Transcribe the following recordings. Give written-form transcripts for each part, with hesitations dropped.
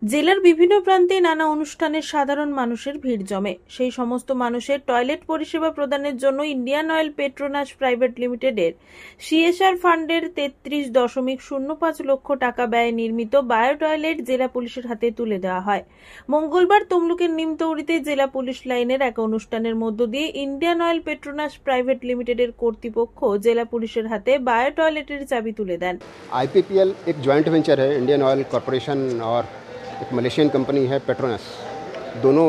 জেলার বিভিন্ন প্রান্তে নানা অনুষ্ঠানে সাধারণ মানুষের ভিড় জমে। সেই সমস্ত মানুষের টয়লেট পরিষেবা প্রদানের জন্য ইন্ডিয়ান অয়েল পেট্রোনাস প্রাইভেট লিমিটেডের সিএসআর ফান্ডের 33.05 লক্ষ টাকা ব্যয়ে নির্মিত বায়ো টয়লেট জেলা পুলিশের হাতে তুলে দেওয়া হয়। মঙ্গলবার তমলুকের নিমতৌড়িতে জেলা পুলিশ লাইনের এক অনুষ্ঠানের মধ্য দিয়ে ইন্ডিয়ান অয়েল পেট্রোনাস প্রাইভেট লিমিটেডের কর্তৃপক্ষ জেলা পুলিশের হাতে বায়ো টয়লেটের চাবি তুলে দেন। आईपीपीएल एक जॉइंट वेंचर है इंडियन ऑयल कॉरपोरेशन और एक मलेशियन कंपनी है पेट्रोनस। दोनों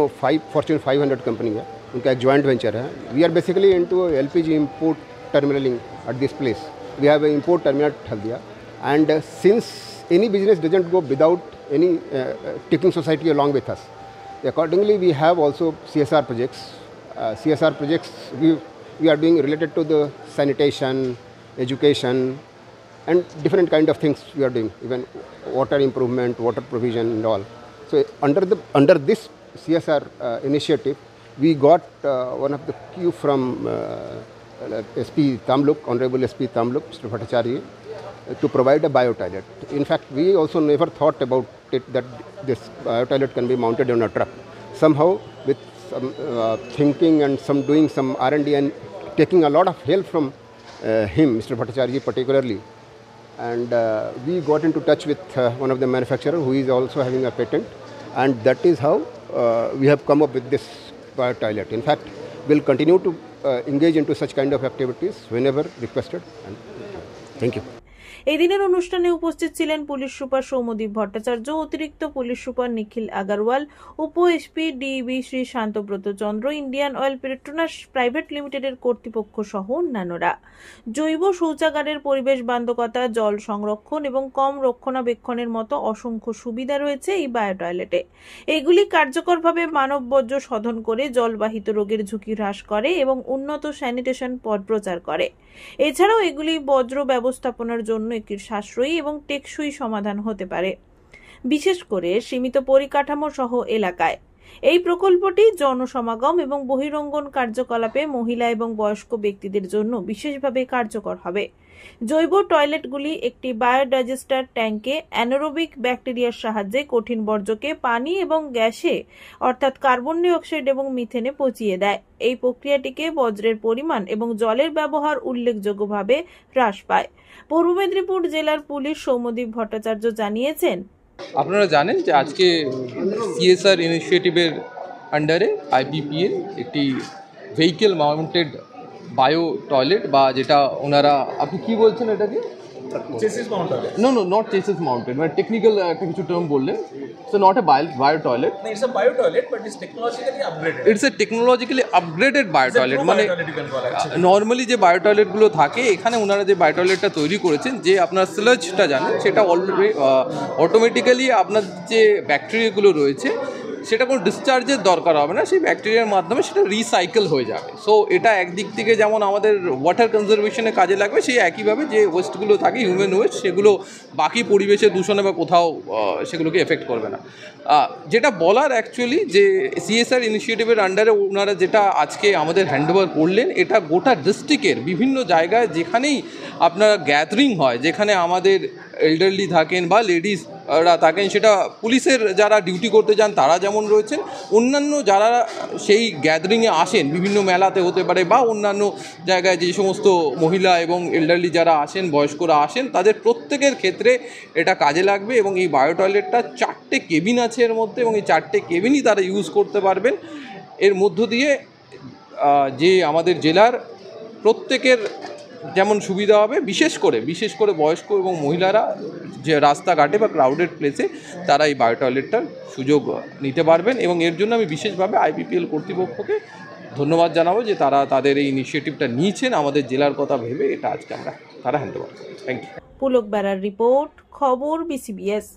फॉर्च्यून 500 कंपनी है, उनका एक जॉइंट वेंचर है। We are basically into LPG import terminalling at this place. We have a import terminal at Haldia, and since any business doesn't go without any tipping society along with us, accordingly we have also CSR projects. CSR projects we are doing related to the sanitation, education, and different kind of things we are doing, even water improvement, water provision and all. So under this CSR initiative, we got one of the cue from SP Tamluk, Honorable SP Tamluk, Mr. Bhattacharya, to provide a bio toilet. In fact, we also never thought about it that this bio toilet can be mounted on a truck. Somehow, with some thinking and some doing some R&D and taking a lot of help from him, Mr. Bhattacharya particularly, and we got into touch with one of the manufacturer who is also having a patent, and that is how we have come up with this bio toilet. In fact, we'll continue to engage into such kind of activities whenever requested, and thank you. এই দিনের অনুষ্ঠানে উপস্থিত ছিলেন police super Soumyadip Bhattacharya, অতিরিক্ত police super নিখিল আগারওয়াল, উপ SP DB Shri শান্তব্রত চন্দ্র, Indian oil Petronas private লিমিটেডের কর্তৃপক্ষ সহ অন্যান্যরা। জৈব শৌচাগারের পরিবেশ বান্ধবতা, জল সংরক্ষণ এবং কম রক্ষণাবেক্ষণের মতো অসংখ্য সুবিধা রয়েছে এই বায়ো টয়লেটে। এগুলি কার্যকরভাবে মানব বর্জ্য শোধন করে জলবাহিত রোগের ঝুঁকি হ্রাস করে এবং উন্নত স্যানিটেশন পথ প্রচার করে। এছাড়াও এগুলি বর্জ্য ব্যবস্থাপনার জন্য একটি সাশ্রয়ী এবং টেকসই সমাধান হতে পারে, বিশেষ করে সীমিত পরিকাঠামো সহ এলাকায়। এই প্রকল্পটি জনসমাগম এবং বহিরঙ্গন কার্যকলাপে মহিলা এবং বয়স্ক ব্যক্তিদের জন্য বিশেষভাবে কার্যকর হবে। জৈব টয়লেটগুলি একটি বায়োডাইজেস্টার ট্যাঙ্কে অ্যানারোবিক ব্যাকটেরিয়ার সাহায্যে কঠিন বর্জ্যকে পানি এবং গ্যাসে অর্থাৎ কার্বন ডাই অক্সাইড এবং মিথেনে পচিয়ে দেয়। এই প্রক্রিয়াটিকে বজ্রের পরিমাণ এবং জলের ব্যবহার উল্লেখযোগ্যভাবে হ্রাস পায়। পূর্ব মেদিনীপুর জেলার পুলিশ সৌম্যদীপ ভট্টাচার্য জানিয়েছেন, আপনারা জানেন যে আজকে সিএসআর ইনিশিয়েটিভের আন্ডারে আইপিপিএল একটি ভেহিকেল মাউন্টেড বায়ো টয়লেট, বা যেটা ওনারা, আপনি কি বলছেন এটাকে? Chassis mounted? No, not chassis mounted, মানে টেকনিক্যাল একটা কিছু টার্ম বললেন। So not a bio toilet, it's a bio toilet but it's technologically upgraded. It's a technologically upgraded bio toilet. মানে নর্মালি যে বায়ো টয়লেটগুলো থাকে, এখানে ওনারা যে বায়ো টয়লেটটা তৈরি করেছেন, যে আপনার স্লাজটা জানেন, সেটা অলরেডি অটোমেটিক্যালি আপনার যে ব্যাকটেরিয়াগুলো রয়েছে সেটা কোনো ডিসচার্জের দরকার হবে না, সেই ব্যাকটেরিয়ার মাধ্যমে সেটা রিসাইকেল হয়ে যাবে। সো এটা একদিক থেকে যেমন আমাদের ওয়াটার কনজারভেশনে কাজে লাগবে, সেই একইভাবে যে ওয়েস্টগুলো থাকে, হিউম্যান ওয়েস্ট, সেগুলো বাকি পরিবেশের দূষণে বা কোথাও সেগুলোকে এফেক্ট করবে না। যেটা বলার অ্যাকচুয়ালি যে সিএসআর ইনিশিয়েটিভের আন্ডারে ওনারা যেটা আজকে আমাদের হ্যান্ডওভার করলেন, এটা গোটা ডিস্ট্রিক্টের বিভিন্ন জায়গায় যেখানেই আপনার গ্যাদারিং হয়, যেখানে আমাদের এল্ডারলি থাকেন বা লেডিসরা থাকেন, সেটা পুলিশের যারা ডিউটি করতে যান তারা যেমন রয়েছেন, অন্যান্য যারা সেই গ্যাদারিংয়ে আসেন, বিভিন্ন মেলাতে হতে পারে বা অন্যান্য জায়গায় যে সমস্ত মহিলা এবং এল্ডারলি যারা আসেন, বয়স্করা আসেন, তাদের প্রত্যেকের ক্ষেত্রে এটা কাজে লাগবে। এবং এই বায়ো টয়লেটটা 4টে কেবিন আছে এর মধ্যে, এবং এই 4টে কেবিনই তারা ইউজ করতে পারবেন। এর মধ্য দিয়ে যে আমাদের জেলার প্রত্যেকের যেমন সুবিধা হবে, বিশেষ করে বয়স্ক এবং মহিলারা যে রাস্তাঘাটে বা ক্রাউডেড প্লেসে তারা এই বায়ো টয়লেটটার সুযোগ নিতে পারবেন। এবং এর জন্য আমি বিশেষভাবে আইপিপিএল কর্তৃপক্ষকে ধন্যবাদ জানাবো যে তারা তাদের এই ইনিশিয়েটিভটা নিয়েছেন আমাদের জেলার কথা ভেবে। এটা আজকে তারা হ্যান্ড ওভার করছে। Thank you. পুলক বেড়ার রিপোর্ট, খবর বিসিবিএস।